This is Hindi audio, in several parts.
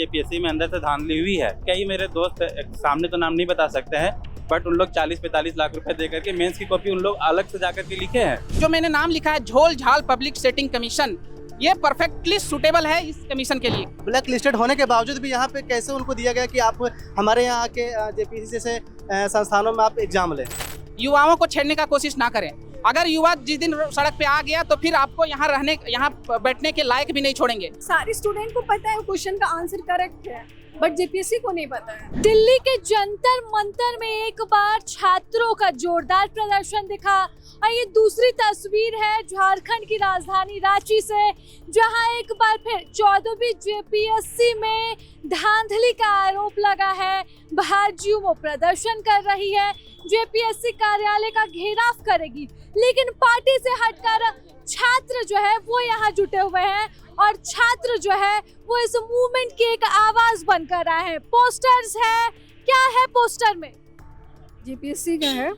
जेपीएससी में अंदर से धांधली हुई है। कई मेरे दोस्त सामने तो नाम नहीं बता सकते हैं, बट उन लोग 40-45 लाख रुपए दे करके मेंस की कॉपी उन लोग अलग से जाकर के लिखे हैं। जो मैंने नाम लिखा है झोल झाल पब्लिक सेटिंग कमीशन, ये परफेक्टली सुटेबल है इस कमीशन के लिए। ब्लैक लिस्टेड होने के बावजूद भी यहाँ पे कैसे उनको दिया गया कि आप हमारे यहाँ के जेपीएससी जैसे संस्थानों में आप एग्जाम लें। युवाओं को छेड़ने का कोशिश ना करें। अगर युवा जिस दिन सड़क पे आ गया तो फिर आपको यहाँ बैठने के लायक भी नहीं छोड़ेंगे। सारे स्टूडेंट को पता है क्वेश्चन का आंसर करेक्ट है, बट जेपीएससी को नहीं पता है। दिल्ली के जंतर मंतर में एक बार छात्रों का जोरदार प्रदर्शन दिखा और ये दूसरी तस्वीर है झारखंड की राजधानी रांची से, जहां एक बार फिर 14वीं जेपीएससी में धांधली का आरोप लगा है। भाजयू वो प्रदर्शन कर रही है, जेपीएससी कार्यालय का घेराव करेगी, लेकिन पार्टी से हटकर छात्र जो है वो यहाँ जुटे हुए हैं और छात्र जो है वो इस मूवमेंट की एक आवाज बनकर आए हैं। पोस्टर्स है, क्या है पोस्टर में? जेपीएससी का है।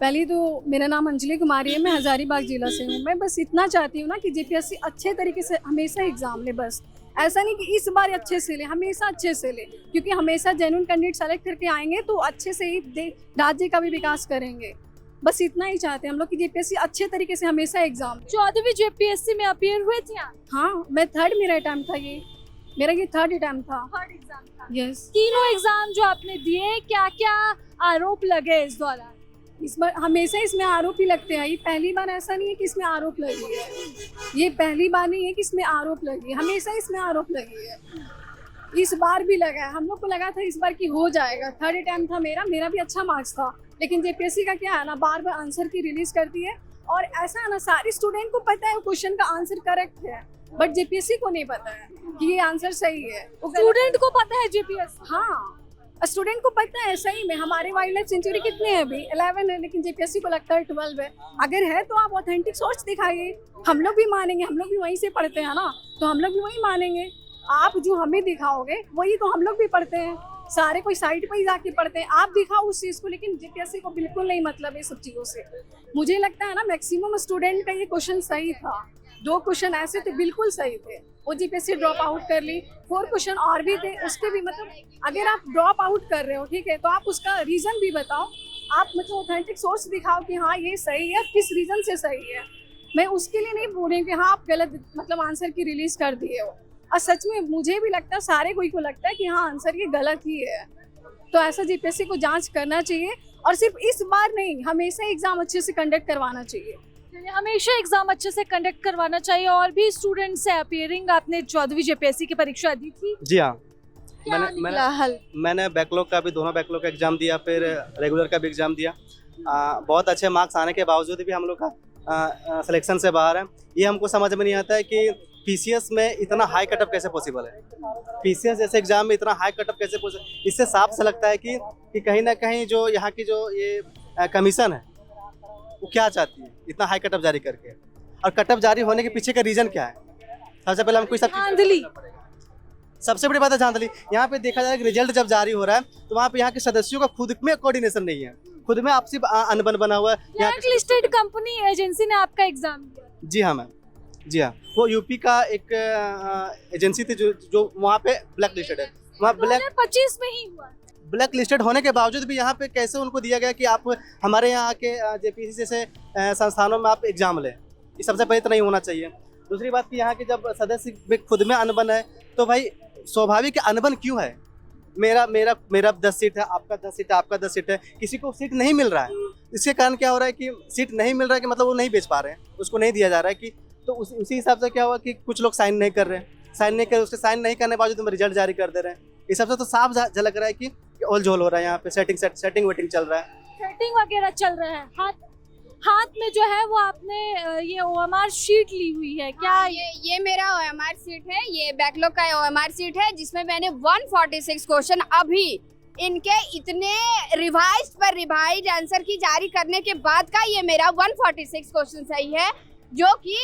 पहले तो मेरा नाम अंजलि कुमारी है, मैं हजारीबाग जिला से हूँ। मैं बस इतना चाहती हूँ ना कि जेपीएससी अच्छे तरीके से हमेशा एग्जाम ले, बस ऐसा नहीं कि इस बार अच्छे से ले, हमेशा अच्छे से ले, क्योंकि हमेशा जेन्युइन कैंडिडेट सेलेक्ट करके आएंगे तो अच्छे से ही राज्य का भी विकास करेंगे। बस इतना ही चाहते हैं हम लोग कि जेपीएससी अच्छे तरीके से हमेशा एग्जाम। 14वीं जेपीएससी में अपीयर हुए थे आप? हाँ, मैं थर्ड मेरा अटैम्प्ट था, मेरा ये थर्ड अटैम्प्ट था। थर्ड एग्जाम था? यस। तीनों एग्जाम जो आपने दिए, क्या क्या आरोप लगे इस दौरान? इस बार हमेशा इसमें आरोप ही लगते हैं। ये पहली बार ऐसा नहीं है कि इसमें आरोप लगी है, ये पहली बार नहीं है कि इसमें आरोप लगी है, हमेशा इसमें आरोप लगी है। इस बार भी लगा है, हम लोग को लगा था इस बार की हो जाएगा। थर्ड अटैम्प्ट था मेरा भी अच्छा मार्क्स था, लेकिन जेपीएससी का क्या है ना, बार बार आंसर की रिलीज करती है और ऐसा है ना, सारे स्टूडेंट को पता है क्वेश्चन का आंसर करेक्ट है, बट जेपीएससी को नहीं पता है कि ये आंसर सही है। स्टूडेंट को पता है जेपीएससी? हाँ, स्टूडेंट को पता है सही में। हमारे वाइल्ड लाइफ सेंचुरी कितने हैं अभी? 11 है, लेकिन जेपीएससी को लगता है 12 है। अगर है तो आप ऑथेंटिक सोर्स दिखाइए, हम लोग भी मानेंगे, हम लोग भी वहीं से पढ़ते हैं ना, तो हम लोग भी वहीं मानेंगे। आप जो हमें दिखाओगे वही तो हम लोग भी पढ़ते हैं, सारे कोई साइट पर ही जाके पढ़ते हैं। आप दिखाओ उस चीज़ को, लेकिन जेपीएससी को बिल्कुल नहीं मतलब है सब चीज़ों से। मुझे लगता है ना मैक्सिमम स्टूडेंट का ये क्वेश्चन सही था। 2 क्वेश्चन ऐसे थे बिल्कुल सही थे, वो जेपीएससी ड्रॉप आउट कर ली। 4 क्वेश्चन और भी थे, उसके भी मतलब अगर आप ड्रॉप आउट कर रहे हो, ठीक है, तो आप उसका रीज़न भी बताओ। आप मतलब ऑथेंटिक सोर्स दिखाओ कि हाँ ये सही है, किस रीज़न से सही है। मैं उसके लिए नहीं बोल रही हूँ कि हाँ आप गलत मतलब आंसर की रिलीज कर दिए हो। और सच में मुझे भी लगता है, सारे कोई को लगता है कि हाँ आंसर ये गलत ही है। तो ऐसा जेपीएससी को जांच करना चाहिए और सिर्फ इस बार नहीं, हमेशा एग्जाम अच्छे से कंडक्ट करवाना चाहिए। हमेशा एग्जाम अच्छे से कंडक्ट करवाना चाहिए। और भी स्टूडेंट्स है अपीयरिंग, आपने 14वीं जेपीएससी की परीक्षा दी थी? जी हाँ, क्या निकला हल? मैंने बैकलॉग का भी, दोनों बैकलॉग का एग्जाम दिया, फिर रेगुलर का भी एग्जाम दिया। बहुत अच्छे मार्क्स आने के बावजूद भी हम लोग का सिलेक्शन से बाहर है। ये हमको समझ में नहीं आता है कि पीसीएस में इतना हाई कटअप कैसे पॉसिबल है। पीसीएस जैसे एग्जाम में इतना हाई कटअप कैसे पॉसिबल। इससे साफ से लगता है कि कहीं ना कहीं जो यहाँ की जो ये कमीशन है वो क्या चाहती है इतना हाई कटअप जारी करके, और कटअप जारी होने के पीछे का रीजन क्या है। सबसे पहले हमको धांधली, सबसे बड़ी बात है धांधली। यहाँ पे देखा जाए कि रिजल्ट जब जारी हो रहा है तो वहाँ पे यहाँ के सदस्यों का खुद में कोऑर्डिनेशन नहीं है, खुद में आपसी अनबन बना हुआ है। ब्लैक लिस्टेड कंपनी एजेंसी ने आपका एग्जाम दिया? जी हाँ मैम, जी हाँ, वो यूपी का एक एजेंसी थी जो वहाँ पे ब्लैक लिस्टेड है। वहाँ 2025 में ही हुआ। ब्लैक लिस्टेड होने के बावजूद भी यहाँ पे कैसे उनको दिया गया कि आप हमारे यहाँ के जेपीएससी जैसे संस्थानों में आप एग्जाम लें। ये सबसे पहले तो नहीं होना चाहिए। दूसरी बात कि यहाँ के जब सदस्य में खुद में अनबन है तो भाई स्वाभाविक अनबन क्यों है। मेरा 10 सीट है, आपका 10 सीट है, आपका 10 सीट है, किसी को सीट नहीं मिल रहा है। इसके कारण क्या हो रहा है कि सीट नहीं मिल रहा है कि मतलब वो नहीं बेच पा रहे हैं, उसको नहीं दिया जा रहा है कि, तो उसी हिसाब से क्या हुआ कि कुछ लोग साइन नहीं कर रहे हैं, उसके साइन नहीं करने के बावजूद में रिजल्ट जारी कर दे रहे हैं। इस सबसे तो साफ झलक रहा है कि ओल झोल हो रहा है। यहाँ पे सेटिंग वेटिंग चल रहा है, सेटिंग वगैरह चल रहा है। हाथ में जो है वो आपने ये ओएमआर शीट ली हुई है क्या? ये मेरा ओएमआर शीट है, ये बैकलॉग का ओएमआर शीट है, जिसमें मैंने 146 क्वेश्चन अभी इनके इतने रिवाइज आंसर की जारी करने के बाद का ये मेरा 146 क्वेश्चन सही है, जो कि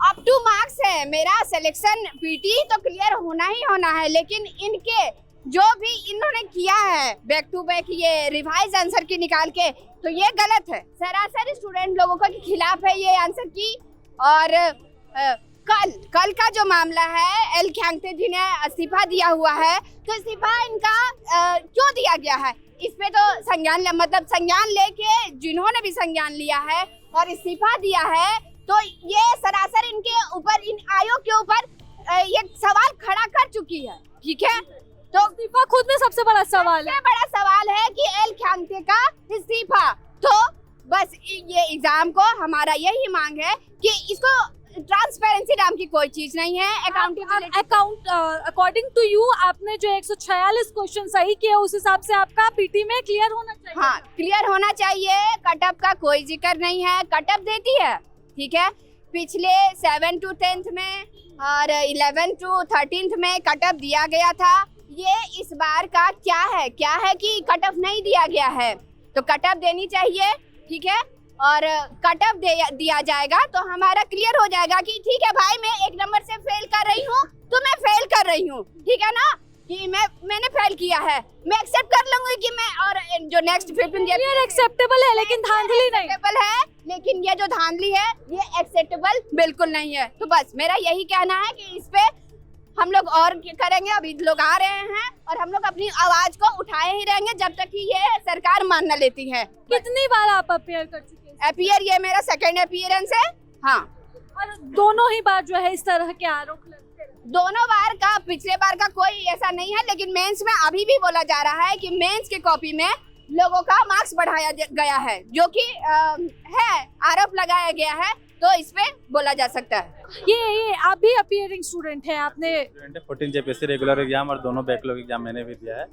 अप टू मार्क्स है। मेरा सिलेक्शन पीटी तो क्लियर होना ही होना है, लेकिन इनके जो भी इन्होंने किया है बैक टू बैक ये रिवाइज आंसर की निकाल के, तो ये गलत है। सरासर स्टूडेंट लोगों के खिलाफ है ये आंसर की। और कल का जो मामला है, एल ख्यांगते जी ने इस्तीफा दिया हुआ है, तो इस्तीफा इनका क्यों दिया गया है, इस पे तो संज्ञान लेके जिन्होंने भी संज्ञान लिया है और इस्तीफा दिया है, तो ये सरासर इनके ऊपर, इन आयोग के ऊपर ये सवाल खड़ा कर चुकी है। ठीक है, तो इस्तीफा खुद में सबसे बड़ा सवाल है। सबसे बड़ा सवाल है कि एल ख्यांगते का इस्तीफा। तो बस ये एग्जाम को हमारा यही मांग है कि इसको ट्रांसपेरेंसी नाम की कोई चीज नहीं है। अकॉर्डिंग टू यू आपने जो 146 क्वेश्चन सही किए उस हिसाब से आपका पीटी में क्लियर होना चाहिए। हाँ, क्लियर होना चाहिए। कटअप का कोई जिक्र नहीं है, कटअप देती है। ठीक है, पिछले 7 to 10th में और 11 to 13th में कटअप दिया गया था। ये इस बार का क्या है कि कटअप नहीं दिया गया है, तो कटअप देनी चाहिए। ठीक है, और कटअप दिया जाएगा तो हमारा क्लियर हो जाएगा कि ठीक है भाई, मैं 1 नंबर से फेल कर रही हूँ तो मैं फेल कर रही हूँ। ठीक है ना, कि मैंने फेल किया है, मैं एक्सेप्ट कर लूंगी कि मैं, और जो नेक्स्ट 15 एक्सेप्टेबल है लेकिन धांधली नहीं है, लेकिन ये जो धांधली है ये एक्सेप्टेबल बिल्कुल नहीं है। तो बस मेरा यही कहना है कि इस पे हम लोग और करेंगे। अभी लोग आ रहे हैं और हम लोग अपनी आवाज को उठाए ही रहेंगे जब तक कि ये सरकार मान न लेती है। कितनी बार आप अपियर कर चुके हैं? अपियर ये मेरा 2nd अपीयरेंस है। हाँ, और दोनों ही बार जो है इस तरह के आरोप लगते हैं। दोनों बार का, पिछले बार का कोई ऐसा नहीं है, लेकिन मेंस में अभी भी बोला जा रहा है कि मेंस की कॉपी में लोगों का मार्क्स बढ़ाया गया है, जो कि है आरोप लगाया गया है, तो इस पे बोला जा सकता है। ये आप भी अपीयरिंग स्टूडेंट है, आपने 14 जेपीएससी रेगुलर एग्जाम और दोनों बैकलॉग एग्जाम मैंने भी दिया है।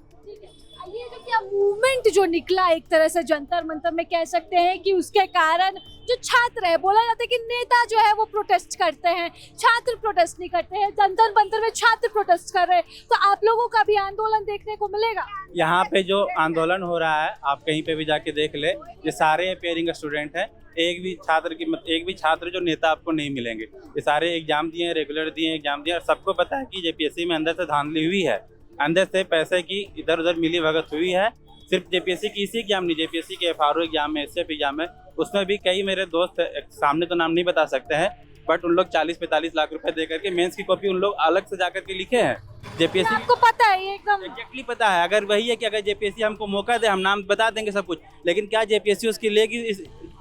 ये जो क्या मूवमेंट जो निकला एक तरह से जंतर मंतर में, कह सकते हैं कि उसके कारण जो छात्र है, बोला जाता है कि नेता जो है वो प्रोटेस्ट करते हैं, छात्र प्रोटेस्ट नहीं करते हैं। जंतर मंतर में छात्र प्रोटेस्ट कर रहे हैं, तो आप लोगों का भी आंदोलन देखने को मिलेगा। यहाँ पे जो आंदोलन हो रहा है, आप कहीं पे भी जाके देख ले, ये सारे अपीयरिंग स्टूडेंट हैं। एक भी छात्र जो नेता आपको नहीं मिलेंगे। ये सारे एग्जाम दिए हैं, रेगुलर दिए हैं, एग्जाम दिए, और सबको पता है कि जेपीएससी में अंदर से धांधली हुई है, अंदर से पैसे की इधर उधर मिली भगत हुई है। सिर्फ जेपीएससी की इसी एग्जाम नहीं, जेपीएससी के FRO एग्जाम में, SF एग्जाम है, उसमें भी कई मेरे दोस्त, सामने तो नाम नहीं बता सकते हैं, बट उन लोग 40-45 लाख रुपए दे करके मेंस की कॉपी उन लोग अलग से जाकर के लिखे हैं। जेपीएससी आपको पता है, ये एकदम एग्जैक्टली पता है। अगर वही है कि अगर जेपीएससी हमको मौका दे, हम नाम बता देंगे सब कुछ, लेकिन क्या जेपीएससी उसकी लेगी,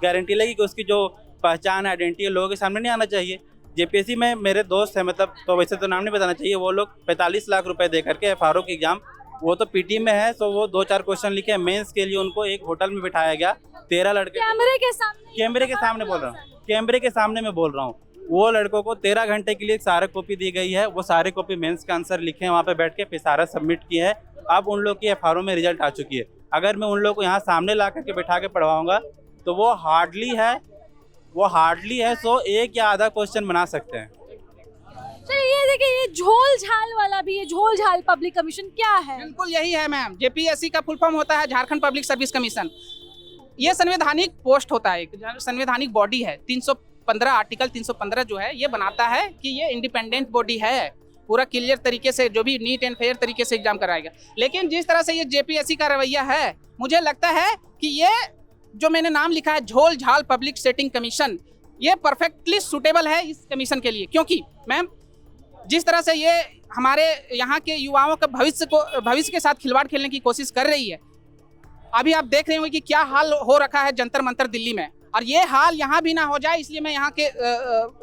गारंटी लेगी कि उसकी जो पहचान आइडेंटिटी है लोगों के सामने नहीं आना चाहिए। जेपीएससी में मेरे दोस्त है, मतलब तो वैसे तो नाम नहीं बताना चाहिए, वो लोग 45 लाख रुपए दे करके FRO की एग्जाम, वो तो पीटी में है, तो वो 2-4 क्वेश्चन लिखे। मेंस के लिए उनको एक होटल में बिठाया गया, 13 लड़के, कैमरे के सामने बोल रहा हूँ, कैमरे के सामने मैं बोल रहा हूँ। वो लड़कों को 13 घंटे के लिए सारे कॉपी दी गई है, वो सारे कॉपी मेंस का आंसर लिखे हैं, वहाँ पे बैठ के फिर सारा सबमिट किए हैं। अब उन लोग की FRO में रिजल्ट आ चुकी है। अगर मैं उन लोग को यहाँ सामने ला करके बैठा के पढ़वाऊंगा तो वो हार्डली है 100 एक या आधा क्वेश्चन बना सकते हैं। चलिए ये देखिए, ये झोल झाल वाला भी, ये झोल झाल पब्लिक कमीशन क्या है? बिल्कुल यही है मैम। जेपीएससी का फुल फॉर्म होता है झारखंड पब्लिक सर्विस कमीशन। ये संवैधानिक पोस्ट होता है, संवैधानिक बॉडी है। 315 आर्टिकल 315 जो है ये बनाता है कि ये इंडिपेंडेंट बॉडी है, पूरा क्लियर तरीके से जो भी नीट एंड फेयर तरीके से एग्जाम कराएगा। लेकिन जिस तरह से ये जेपीएससी का रवैया है, मुझे लगता है कि ये जो मैंने नाम लिखा है झोल झाल पब्लिक सेटिंग कमीशन, ये परफेक्टली सूटेबल है इस कमीशन के लिए। क्योंकि मैम जिस तरह से ये हमारे यहाँ के युवाओं का भविष्य के साथ खिलवाड़ खेलने की कोशिश कर रही है, अभी आप देख रहे होंगे कि क्या हाल हो रखा है जंतर मंतर दिल्ली में, और ये हाल यहाँ भी ना हो जाए, इसलिए मैं यहाँ के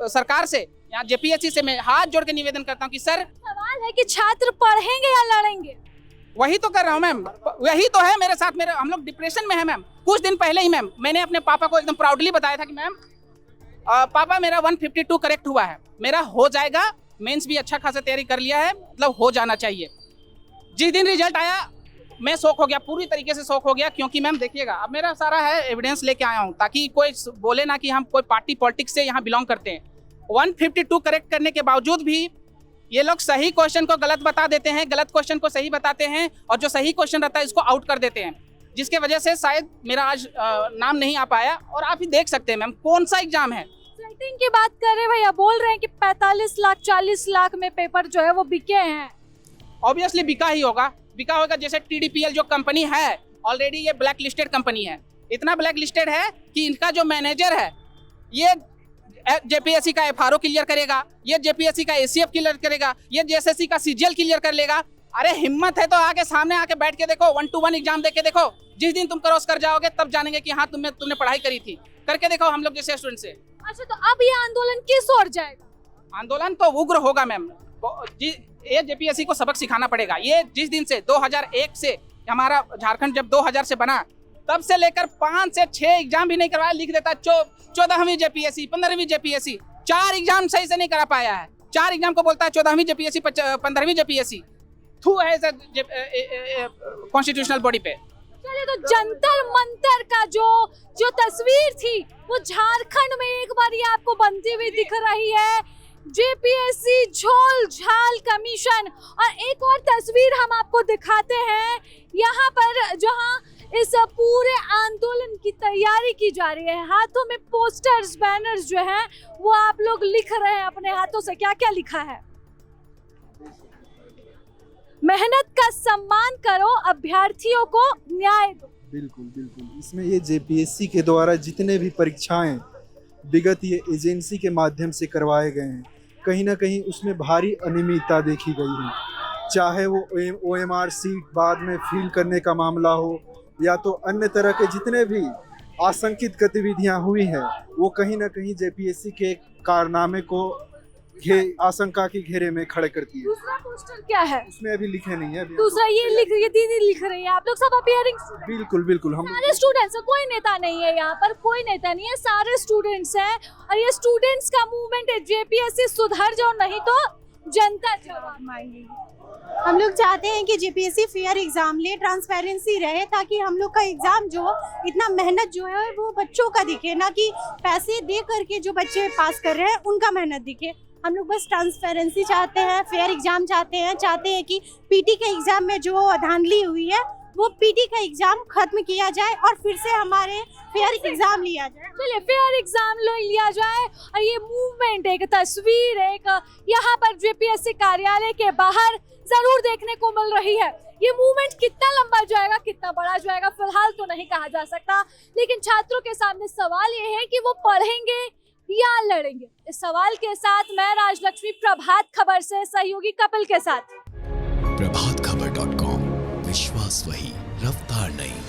सरकार से, यहाँ जेपीएससी से मैं हाथ जोड़ के निवेदन करता हूँ कि सर, सवाल है कि छात्र पढ़ेंगे या लड़ेंगे? वही तो कर रहा हूँ मैम, वही तो है मेरे साथ। हम लोग डिप्रेशन में है मैम। कुछ दिन पहले ही मैम मैंने अपने पापा को एकदम प्राउडली बताया था कि मैम पापा मेरा 152 करेक्ट हुआ है, मेरा हो जाएगा, मेंस भी अच्छा खासा तैयारी कर लिया है, मतलब हो जाना चाहिए। जिस दिन रिजल्ट आया मैं शौक हो गया, पूरी तरीके से शौक हो गया। क्योंकि मैम देखिएगा, अब मेरा सारा है एविडेंस लेके आया हूँ, ताकि कोई बोले ना कि हम कोई पार्टी पॉलिटिक्स से यहाँ बिलोंग करते हैं। 152 करेक्ट करने के बावजूद भी ये लोग सही क्वेश्चन को गलत बता देते हैं, गलत क्वेश्चन को सही बताते हैं, और जो सही क्वेश्चन रहता है इसको आउट कर देते हैं, जिसके वजह से शायद मेरा आज नाम नहीं आ पाया। और आप ही देख सकते हैं मैम कौन सा एग्जाम है। सेटिंग की बात कर रहे भैया, बोल रहे हैं कि 45 लाख 40 लाख में पेपर जो है वो बिके हैं। ऑब्वियसली बिका ही होगा, बिका होगा। जैसे TDPL जो कंपनी है, ऑलरेडी ये ब्लैक लिस्टेड कंपनी है। इतना ब्लैक लिस्टेड है कि इनका जो मैनेजर है ये जेपीएससी का एफआरओ क्लियर करेगा, ये जेपीएससी का एसीएफ क्लियर करेगा, ये जेएसएससी का सीजीएल क्लियर कर लेगा। अरे हिम्मत है तो आके सामने आके बैठ के देखो, 1-to-1 एग्जाम दे के देखो। जिस दिन तुम क्रॉस कर जाओगे तब जानेंगे कि हाँ तुमने पढ़ाई करी थी। करके देखो हम लोग जैसे स्टूडेंट से। अच्छा, तो अब ये आंदोलन किस ओर जाएगा? आंदोलन तो उग्र होगा मैम। ये जेपीएससी को सबक सिखाना पड़ेगा। ये जिस दिन से 2001 से हमारा झारखंड जब 2000 से बना तब से लेकर 5 से 6 एग्जाम भी नहीं करवाया। लिख देता 14वीं जेपीएससी, 15वीं जेपीएससी, 4 एग्जाम सही से नहीं करा पाया है। 4 एग्जाम को बोलता है 14वीं जेपीएससी, 15वीं जेपीएससी। थू है कॉन्स्टिट्यूशनल बॉडी पे। चलिए, तो जंतर मंतर का जो तस्वीर थी वो झारखंड में एक बार ये आपको बनती हुई दिख रही है। जेपीएससी झोल झाल कमीशन। और एक और तस्वीर हम आपको दिखाते हैं यहाँ पर, जहाँ इस पूरे आंदोलन की तैयारी की जा रही है। हाथों में पोस्टर्स, बैनर्स जो हैं वो आप लोग लिख रहे हैं अपने हाथों से। क्या क्या लिखा है? मेहनत का सम्मान करो, अभ्यर्थियों को न्याय दो। बिल्कुल बिल्कुल। इसमें ये जेपीएससी के द्वारा जितने भी परीक्षाएं विगत ये एजेंसी के माध्यम से करवाए गए हैं, कहीं ना कहीं उसमें भारी अनियमितता देखी गई है। चाहे वो OMR सीट बाद में फिल करने का मामला हो या तो अन्य तरह के जितने भी आशंकित गतिविधियां हुई हैं, वो कहीं ना कहीं जेपीएससी के कारनामे को आशंका के घेरे में खड़े करती है। दूसरा पोस्टर क्या है? उसमें अभी लिखे नहीं है। दूसरा ये दीदी लिख रही है। आप लोग सब अपियरिंग बिल्कुल बिल्कुल। हम सारे स्टूडेंट्स हैं, कोई नेता नहीं है यहाँ पर, कोई नेता नहीं है, सारे स्टूडेंट्स हैं। और ये स्टूडेंट्स का मूवमेंट है। जेपीएससी सुधर जाओ, नहीं तो जनता जवाब मांगेगी। हम लोग चाहते हैं कि जेपीएससी फेयर एग्जाम ले, ट्रांसपेरेंसी रहे, ताकि हम लोग का एग्जाम जो इतना मेहनत जो है वो बच्चों का दिखे, ना कि पैसे दे करके जो बच्चे पास कर रहे हैं उनका मेहनत दिखे। हम लोग बस ट्रांसपेरेंसी चाहते हैं, फेयर एग्जाम चाहते हैं कि पीटी के एग्जाम में जो धांधली हुई है वो पीटी का एग्जाम खत्म किया जाए और फिर से हमारे फेयर एग्जाम लिया जाए। चलिए, फेयर एग्जाम लिया जाए। और ये मूवमेंट, एक तस्वीर, एक यहाँ पर जेपीएससी कार्यालय के बाहर जरूर देखने को मिल रही है। ये मूवमेंट कितना लंबा जाएगा, कितना बड़ा जाएगा, फिलहाल तो नहीं कहा जा सकता। लेकिन छात्रों के सामने सवाल ये है कि वो पढ़ेंगे या लड़ेंगे। इस सवाल के साथ मैं राजलक्ष्मी, प्रभात खबर से सहयोगी कपिल के साथ। प्रभातखबर.com, विश्वास वही, रफ्तार नहीं।